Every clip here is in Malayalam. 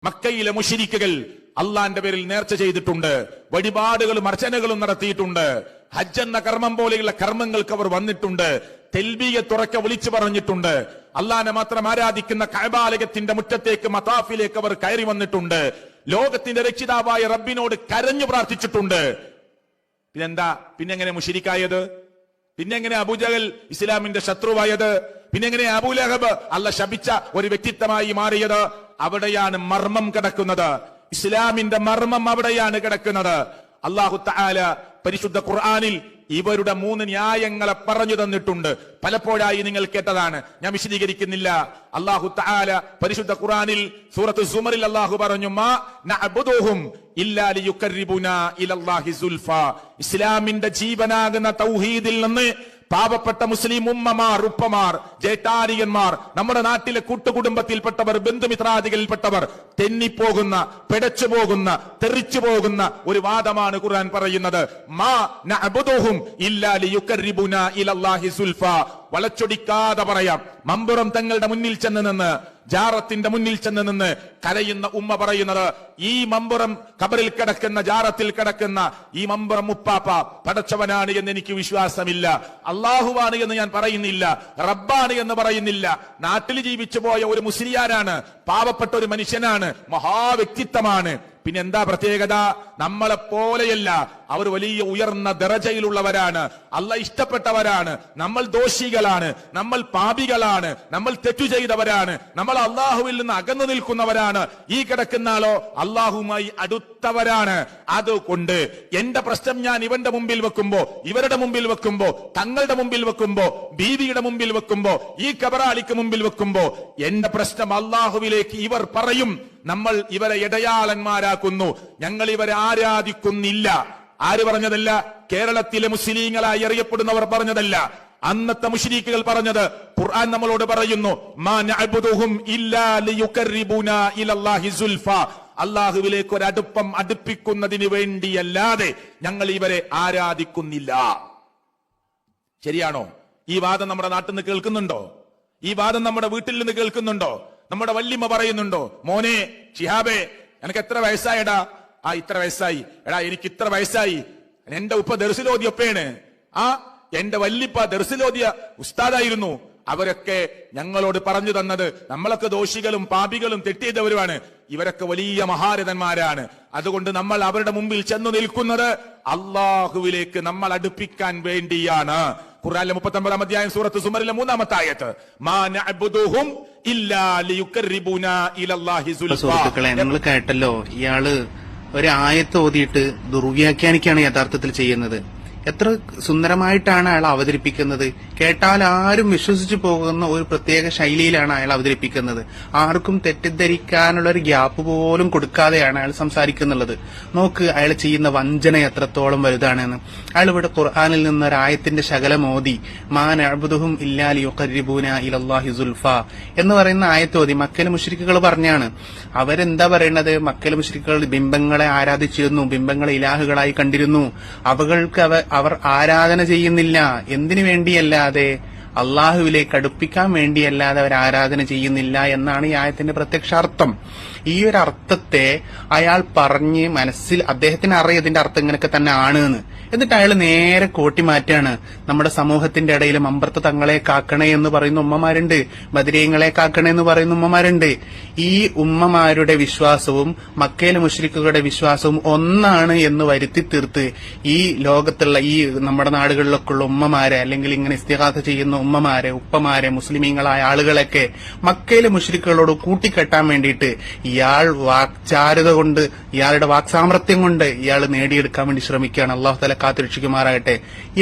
മക്കയിലെ മുശ്രിക്കുകൾ അള്ളാന്റെ പേരിൽ നേർച്ച ചെയ്തിട്ടുണ്ട്, വഴിപാടുകളും അർച്ചനകളും നടത്തിയിട്ടുണ്ട്, ഹജ്ജ് എന്ന കർമ്മം പോലെയുള്ള കർമ്മങ്ങൾക്ക് അവർ വന്നിട്ടുണ്ട്, തെൽബിയെ തുറക്കെ വിളിച്ചു പറഞ്ഞിട്ടുണ്ട്, അള്ളാനെ മാത്രം ആരാധിക്കുന്ന കഅബാലയത്തിന്റെ മുറ്റത്തേക്ക് മതാഫിലേക്ക് അവർ കയറി വന്നിട്ടുണ്ട്, ലോകത്തിന്റെ രക്ഷിതാവായ റബ്ബിനോട് കരഞ്ഞു പ്രാർത്ഥിച്ചിട്ടുണ്ട്. പിന്നെന്താ പിന്നെങ്ങനെ മുശ്രിക്കായത്? പിന്നെങ്ങനെ അബൂജഹൽ ഇസ്ലാമിന്റെ ശത്രുവായത്? പിന്നെങ്ങനെ അബൂലഹബ് അല്ല ശപിച്ച ഒരു വ്യക്തിത്വമായി മാറിയത്? അവിടെയാണ് മർമ്മം കിടക്കുന്നത്. ഇസ്ലാമിന്റെ മർമ്മം അവിടെയാണ് കിടക്കുന്നത്. അല്ലാഹു തആല പരിശുദ്ധ ഖുർആനിൽ ഇവരുടെ 3 ന്യായങ്ങളെ പറഞ്ഞു തന്നിട്ടുണ്ട്. പലപ്പോഴായി നിങ്ങൾ കേട്ടതാണ്, ഞാൻ വിശദീകരിക്കുന്നില്ല. അല്ലാഹു തആല പരിശുദ്ധ ഖുർആനിൽ സൂറത്ത് സുമറിൽ അല്ലാഹു പറഞ്ഞു, മാ നഅബുദുഹും ഇല്ലാ ലിയുഖർരിബുനാ ഇലല്ലാഹി സുൽഫാ. ഇസ്ലാമിന്റെ ജീവനാകുന്ന തൗഹീദിൽ നിന്ന് പാവപ്പെട്ട മുസ്ലിം ഉമ്മമാർ, ഉപ്പമാർ, ജേട്ടാരിയന്മാർ, നമ്മുടെ നാട്ടിലെ കൂട്ടുകുടുംബത്തിൽപ്പെട്ടവർ, ബന്ധുമിത്രാദികളിൽപ്പെട്ടവർ തെന്നിപ്പോകുന്ന, പിടച്ചു പോകുന്ന, തെറിച്ചു പോകുന്ന ഒരു വാദമാണ് ഖുർആൻ പറയുന്നത്. മാ നഅബുദുഹും ഇല്ലാ ലിയുഖർരിബുനാ ഇലല്ലാഹി സുൽഫാ. വളച്ചൊടിക്കാതെ പറയാം. മമ്പുറം തങ്ങളുടെ മുന്നിൽ ചെന്ന് നിന്ന്, ജാറത്തിന്റെ മുന്നിൽ ചെന്ന് നിന്ന് കരയുന്ന ഉമ്മ പറയുന്നത്, ഈ മമ്പുറം കബറിൽ കിടക്കുന്ന, ജാറത്തിൽ കിടക്കുന്ന ഈ മമ്പുറം ഉപ്പാപ്പ പടച്ചവനാണ് എന്ന് എനിക്ക് വിശ്വാസമില്ല, അള്ളാഹുവാണ് എന്ന് ഞാൻ പറയുന്നില്ല, റബ്ബാണ് എന്ന് പറയുന്നില്ല, നാട്ടിൽ ജീവിച്ചു പോയ ഒരു മുസ്ലിയാരാണ്, പാവപ്പെട്ട ഒരു മനുഷ്യനാണ്, മഹാവ്യക്തിത്വമാണ്. പിന്നെ എന്താ പ്രത്യേകത? നമ്മളെ പോലെയല്ല, അവർ വലിയ ഉയർന്ന ദറജയിലുള്ളവരാണ്, അള്ളാഹ് ഇഷ്ടപ്പെട്ടവരാണ്, നമ്മൾ ദോഷികളാണ്, നമ്മൾ പാപികളാണ്, നമ്മൾ തെറ്റു ചെയ്തവരാണ്, നമ്മൾ അള്ളാഹുവിൽ നിന്ന് അകന്നു നിൽക്കുന്നവരാണ്. ഈ കിടക്കുന്ന ആളോ അള്ളാഹുമായി അടുത്തവരാണ്. അതുകൊണ്ട് എന്റെ പ്രശ്നം ഞാൻ ഇവന്റെ മുമ്പിൽ വെക്കുമ്പോ, ഇവരുടെ മുമ്പിൽ വെക്കുമ്പോ, തങ്ങളുടെ മുമ്പിൽ വെക്കുമ്പോ, ബീവിയുടെ മുമ്പിൽ വെക്കുമ്പോ, ഈ കബറാളിക്ക് മുമ്പിൽ വെക്കുമ്പോ എന്റെ പ്രശ്നം അള്ളാഹുവിലേക്ക് ഇവർ പറയും. നമ്മൾ ഇവരെ ഇടയാളന്മാരാക്കുന്നു, ഞങ്ങൾ ഇവരെ ആരാധിക്കുന്നില്ല. ആര് പറഞ്ഞതല്ല? കേരളത്തിലെ മുസ്ലിങ്ങളായി അറിയപ്പെടുന്നവർ പറഞ്ഞതല്ല, അന്നത്തെ മുശ്രിക്കുകൾ പറഞ്ഞത്. ഖുർആൻ നമ്മളോട് പറയുന്നു, മാ നഅബുദുഹും ഇല്ലാ ലിയുഖർരിബുനാ ഇലല്ലാഹി സുൽഫാ. അല്ലാഹുവിലേക്ക് ഒരു അടുപ്പം അടുപ്പിക്കുന്നതിന് വേണ്ടിയല്ലാതെ ഞങ്ങൾ ഇവരെ ആരാധിക്കുന്നില്ല. ശരിയാണോ? ഈ വാദം നമ്മുടെ നാട്ടിൽ നിന്ന് കേൾക്കുന്നുണ്ടോ? ഈ വാദം നമ്മുടെ വീട്ടിൽ നിന്ന് കേൾക്കുന്നുണ്ടോ? നമ്മുടെ വല്യമ്മ പറയുന്നുണ്ടോ, മോനെ ഷിഹാബേ എനിക്ക് എത്ര വയസ്സായടാ? ഇത്ര വയസ്സായി. എടാ എനിക്ക് ഇത്ര വയസ്സായി. എന്റെ ഉപ്പ ദർസിലോദിയൊപ്പയാണ്. എന്റെ വല്യപ്പ ദർസിലോദിയ ഉസ്താദായിരുന്നു. അവരൊക്കെ ഞങ്ങളോട് പറഞ്ഞു തന്നത്, നമ്മളൊക്കെ ദോഷികളും പാപികളും തെറ്റിയവരുമാണ്, ഇവരൊക്കെ വലിയ മഹാരഥന്മാരാണ്. അതുകൊണ്ട് നമ്മൾ അവരുടെ മുമ്പിൽ ചെന്നു നിൽക്കുന്നത് അള്ളാഹുവിലേക്ക് നമ്മൾ അടുപ്പിക്കാൻ വേണ്ടിയാണ്. ഖുർആനിലെ 39 അധ്യായം സൂറത്ത് സുമറിലെ 3-ാമത്തെ ആയത്ത്, മാ നഅബുദുഹും ഇല്ലാ ലിയുഖർരിബുനാ ഇലല്ലാഹി സുൽഫാ. സുഹൃത്തുക്കളെ, നിങ്ങൾ കേട്ടല്ലോ, ഇയാള് ഒരു ആയത്ത് ഓതിയിട്ട് ദുർവ്യാഖ്യാനിക്കാണ് യഥാർത്ഥത്തിൽ ചെയ്യുന്നത്. എത്ര സുന്ദരമായിട്ടാണ് അയാൾ അവതരിപ്പിക്കുന്നത്. കേട്ടാൽ ആരും വിശ്വസിച്ചു പോകുന്ന ഒരു പ്രത്യേക ശൈലിയിലാണ് അയാൾ അവതരിപ്പിക്കുന്നത്. ആർക്കും തെറ്റിദ്ധരിക്കാനുള്ള ഒരു ഗ്യാപ്പ് പോലും കൊടുക്കാതെയാണ് അയാൾ സംസാരിക്കുന്നുള്ളത്. നോക്ക് അയാൾ ചെയ്യുന്ന വഞ്ചന എത്രത്തോളം വലുതാണെന്ന്. അയാൾ ഇവിടെ ഖുർആനിൽ നിന്ന് ഒരു ആയത്തിന്റെ ശകലം ഓതി, മാ നഅബുദുഹും ഇല്ലാ ലിയുഖർരിബൂനാ ഇലല്ലാഹി സുൽഫാ എന്ന് പറയുന്ന ആയത്ത് ഓതി. മക്കയിലെ മുശ്രിക്കുകൾ പറഞ്ഞാണ്. അവരെന്താ പറയുന്നത്? മക്കയിലെ മുശ്രിക്കുകൾ ബിംബങ്ങളെ ആരാധിച്ചിരുന്നു, ബിംബങ്ങളെ ഇലാഹുകളായി കണ്ടിരുന്നു. അവകൾക്ക് അവർ ആരാധന ചെയ്യുന്നില്ല. എന്തിനു വേണ്ടിയല്ലാതെ? അള്ളാഹുവിലേക്ക് അടുപ്പിക്കാൻ വേണ്ടിയല്ലാതെ അവർ ആരാധന ചെയ്യുന്നില്ല എന്നാണ് ഈ ആയത്തിന്റെ പ്രത്യക്ഷാർത്ഥം. ഈ ഒരു അർത്ഥത്തെ അയാൾ പറഞ്ഞ് മനസ്സിൽ, അദ്ദേഹത്തിന് അറിയാം ഇതിന്റെ അർത്ഥം ഇങ്ങനെയൊക്കെ തന്നെ ആണ് എന്ന്. എന്നിട്ട് അയാൾ നേരെ കോട്ടിമാറ്റാണ്. നമ്മുടെ സമൂഹത്തിന്റെ ഇടയിൽ മമ്പർത്ത് തങ്ങളെ കാക്കണേ എന്ന് പറയുന്ന ഉമ്മമാരുണ്ട്, ബദരീങ്ങളെ കാക്കണേ എന്ന് പറയുന്ന ഉമ്മമാരുണ്ട്. ഈ ഉമ്മമാരുടെ വിശ്വാസവും മക്കയിലെ മുശ്രിക്കുകളുടെ വിശ്വാസവും ഒന്നാണ് എന്ന് വരുത്തി തീർത്ത് ഈ ലോകത്തുള്ള ഈ നമ്മുടെ നാടുകളിലൊക്കെ ഉള്ള ഉമ്മമാരെ, അല്ലെങ്കിൽ ഇങ്ങനെ ഇസ്തിഗാസ ചെയ്യുന്ന ഉമ്മമാരെ, ഉപ്പമാരെ, മുസ്ലിമീങ്ങളായ ആളുകളൊക്കെ മക്കയിലെ മുശ്രിക്കുകളോട് കൂട്ടിക്കെട്ടാൻ വേണ്ടിയിട്ട് ഇയാൾ വാക്ചാരുത കൊണ്ട്, ഇയാളുടെ വാക്സാമർത്ഥ്യം കൊണ്ട് ഇയാൾ നേടിയെടുക്കാൻ വേണ്ടി ശ്രമിക്കുകയാണ്. അല്ലാഹു തആല കാത്തുരക്ഷിക്കുമാറാകട്ടെ.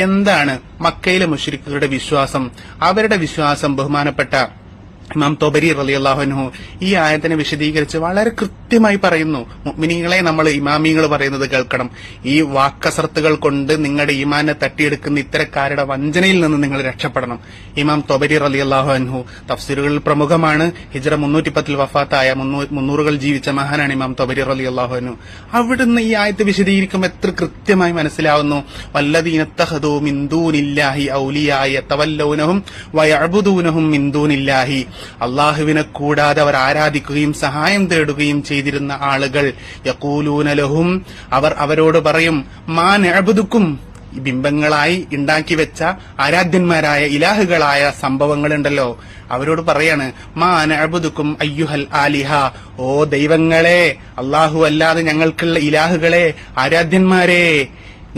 എന്താണ് മക്കയിലെ മുശ്രിക്കുകളുടെ വിശ്വാസം? അവരുടെ വിശ്വാസം ബഹുമാനപ്പെട്ട ഇമാം തൊബരി റളിയല്ലാഹു അൻഹു ഈ ആയത്തിനെ വിശദീകരിച്ച് വളരെ കൃത്യമായി പറയുന്നു. മുഅ്മിനീങ്ങളെ, നമ്മൾ ഇമാമിങ്ങൾ പറയുന്നത് കേൾക്കണം. ഈ വാക്കസർത്തുകൾ കൊണ്ട് നിങ്ങളുടെ ഈമാനെ തട്ടിയെടുക്കുന്ന ഇത്തരക്കാരുടെ വഞ്ചനയിൽ നിന്ന് നിങ്ങൾ രക്ഷപ്പെടണം. ഇമാം തൊബരി റളിയല്ലാഹു അൻഹു തഫ്സീറുകളിൽ പ്രമുഖമാണ്. ഹിജ്റ 310 വഫാത്തായ 300 ജീവിച്ച മഹാനാണ് ഇമാം തൊബരി റളിയല്ലാഹു അൻഹു. അവിടുന്ന് ഈ ആയത്ത് വിശദീകരിക്കുമ്പോൾ എത്ര കൃത്യമായി മനസ്സിലാവുന്നു. വല്ലദീന തഖദൂ മിൻ ദൂനില്ലാഹി ഔലിയാ യതവല്ലൗനഹും വയഅബുദൂനഹും മിൻ ദൂനില്ലാഹി. അള്ളാഹുവിനെ കൂടാതെ അവർ ആരാധിക്കുകയും സഹായം തേടുകയും ചെയ്തിരുന്ന ആളുകൾ യഖൂലൂന ലഹും അവർ അവരോട് പറയും മാ നഅ്ബുദുക്കും ഈ ബിംബങ്ങളായി ഉണ്ടാക്കി വെച്ച ആരാധ്യന്മാരായ ഇലാഹുകളായ സംഭവങ്ങളുണ്ടല്ലോ അവരോട് പറയാണ് മാ നഅ്ബുദുക്കും അയ്യുഹൽ ആലിഹ ഓ ദൈവങ്ങളെ അല്ലാഹു അല്ലാതെ ഞങ്ങൾക്കുള്ള ഇലാഹുകളെ ആരാധ്യന്മാരെ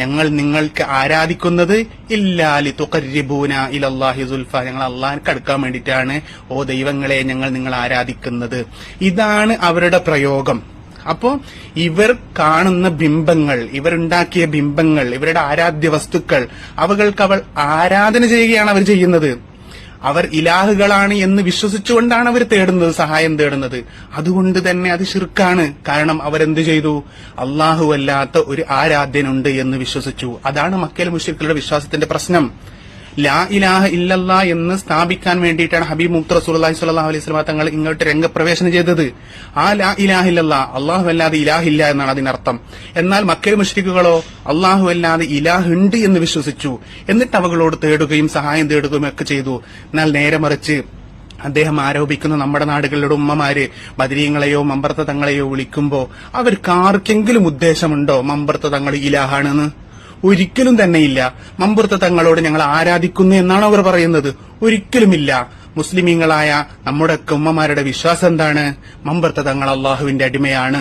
ഞങ്ങൾ നിങ്ങൾക്ക് ആരാധിക്കുന്നത് ഇല്ലാ ലിതുഖർരിബൂന ഇലല്ലാഹി സുൽഫ ഞങ്ങൾ അള്ളാഹിനെ അടുക്കാൻ വേണ്ടിയിട്ടാണ് ഓ ദൈവങ്ങളെ ഞങ്ങൾ നിങ്ങൾ ആരാധിക്കുന്നത്. ഇതാണ് അവരുടെ പ്രയോഗം. അപ്പോ ഇവർ കാണുന്ന ബിംബങ്ങൾ, ഇവരുണ്ടാക്കിയ ബിംബങ്ങൾ, ഇവരുടെ ആരാധ്യ വസ്തുക്കൾ അവകൾക്ക് അവൾ ആരാധന ചെയ്യുകയാണ് അവർ ചെയ്യുന്നത്. അവർ ഇലാഹുകളാണ് എന്ന് വിശ്വസിച്ചുകൊണ്ടാണ് അവർ തേടുന്നത്, സഹായം തേടുന്നത്. അതുകൊണ്ട് തന്നെ അത് ശിർക്കാണ്. കാരണം അവരെന്ത് ചെയ്തു? അല്ലാഹു അല്ലാത്ത ഒരു ആരാധ്യനുണ്ട് എന്ന് വിശ്വസിച്ചു. അതാണ് മക്കയിലെ മുശ്രിക്കുകളുടെ വിശ്വാസത്തിന്റെ പ്രശ്നം. ലാ ഇലാഹ ഇല്ലല്ലാ എന്ന് സ്ഥാപിക്കാൻ വേണ്ടിയിട്ടാണ് ഹബീബ് മുഹമ്മദ് റസൂലുള്ളാഹി സ്വല്ലല്ലാഹു അലൈഹി വസല്ലം തങ്ങൾ ഇങ്ങോട്ട് രംഗപ്രവേശനം ചെയ്തത്. ആ ലാ ഇലാഹ ഇല്ലല്ലാ അല്ലാഹു അല്ലാതെ ഇലാഹില്ല എന്നാണ് അതിനർത്ഥം. എന്നാൽ മക്കയിലെ മുശ്രിക്കുകളോ അല്ലാഹു അല്ലാതെ ഇലാഹുണ്ട് എന്ന് വിശ്വസിച്ചു. എന്നിട്ട് അവകളോട് തേടുകയും സഹായം തേടുകയും ഒക്കെ ചെയ്തു. എന്നാൽ നേരെ മറിച്ച് അദ്ദേഹം ആരോപിക്കുന്ന നമ്മുടെ നാടുകളിലുള്ള ഉമ്മമാര് ബദരീങ്ങളെയോ മമ്പർത്ത തങ്ങളെയോ വിളിക്കുമ്പോ അവർക്ക് ആർക്കെങ്കിലും ഉദ്ദേശമുണ്ടോ മമ്പർത്ത തങ്ങൾ ഇലാഹാണെന്ന്? ഒരിക്കലും തന്നെയില്ല. മമ്പുറത്ത് തങ്ങളോട് ഞങ്ങൾ ആരാധിക്കുന്നു എന്നാണ് അവർ പറയുന്നത്. ഒരിക്കലുമില്ല. മുസ്ലിമീങ്ങളായ നമ്മുടെ ഉമ്മമാരുടെ വിശ്വാസം എന്താണ്? മമ്പുറത്ത് തങ്ങൾ അള്ളാഹുവിന്റെ അടിമയാണ്.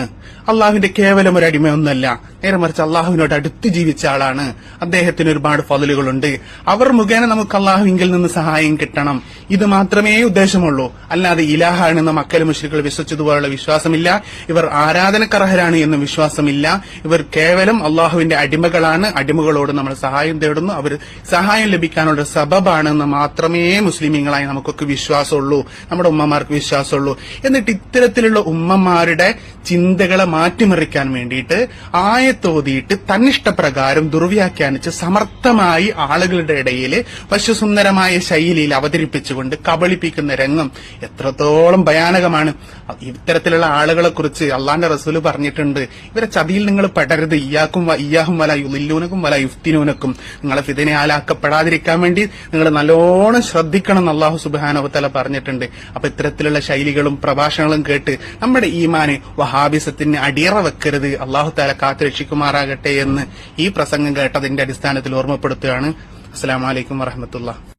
അള്ളാഹുവിന്റെ കേവലം ഒരു അടിമയൊന്നല്ല, നേരെ മറിച്ച് അള്ളാഹുവിനോട് അടുത്ത് ജീവിച്ച ആളാണ്. അദ്ദേഹത്തിന് ഒരുപാട് ഫضലുകളുണ്ട്. അവർ മുഖേന നമുക്ക് അള്ളാഹുവിങ്കിൽ നിന്ന് സഹായം കിട്ടണം. ഇത് മാത്രമേ ഉദ്ദേശമുള്ളൂ. അല്ലാതെ ഇലാഹാണെന്ന് മക്കയിലെ മുശ്രിക്കുകൾ വിശ്വസിച്ചതുപോലുള്ള വിശ്വാസമില്ല. ഇവർ ആരാധനക്കർഹരാണ് എന്ന വിശ്വാസമില്ല. ഇവർ കേവലം അള്ളാഹുവിന്റെ അടിമകളാണ്. അടിമകളോട് നമ്മൾ സഹായം തേടുന്നു. അവർ സഹായം ലഭിക്കാനുള്ള സബബാണെന്ന് മാത്രമേ മുസ്ലിമീങ്ങളായി നമുക്കൊക്കെ വിശ്വാസമുള്ളൂ, നമ്മുടെ ഉമ്മമാർക്ക് വിശ്വാസമുള്ളൂ. എന്നിട്ട് ഇത്തരത്തിലുള്ള ഉമ്മമാരുടെ ചിന്തകളെ മാറ്റിമറിക്കാൻ വേണ്ടിയിട്ട് ആയത്തോതിയിട്ട് തന്നിഷ്ടപ്രകാരം ദുർവ്യാഖ്യാനിച്ച് സമർത്ഥമായി ആളുകളുടെ ഇടയിൽ പശുസുന്ദരമായ ശൈലിയിൽ അവതരിപ്പിച്ചുകൊണ്ട് കബളിപ്പിക്കുന്ന രംഗം എത്രത്തോളം ഭയാനകമാണ്. ഇത്തരത്തിലുള്ള ആളുകളെ കുറിച്ച് അള്ളാന്റെ റസൂല് പറഞ്ഞിട്ടുണ്ട്, ഇവരെ ചതിയിൽ നിങ്ങൾ പെടരുത്. ഇയ്യാഹും വല യുളില്ലൂനക്കും വല യുഫ്തിനൂനക്കും, നിങ്ങളെ ഫിദനയാലാക്കപ്പെടാതിരിക്കാൻ വേണ്ടി നിങ്ങൾ നല്ലോണം ശ്രദ്ധിക്കണം എന്ന് അള്ളാഹു സുബ്ഹാനഹു വ തആല പറഞ്ഞിട്ടുണ്ട്. അപ്പൊ ഇത്തരത്തിലുള്ള ശൈലികളും പ്രഭാഷണങ്ങളും കേട്ട് നമ്മുടെ ഈമാന് വഹാബിസത്തിന് അടിയറ വെക്കരുത്. അള്ളാഹു തആല കാത്തുരക്ഷിക്കുമാറാകട്ടെ എന്ന് ഈ പ്രസംഗം കേട്ടതിന്റെ അടിസ്ഥാനത്തിൽ ഓർമ്മപ്പെടുത്തുകയാണ്. അസ്സലാമു അലൈക്കും വറഹ്മത്തുള്ളാഹി.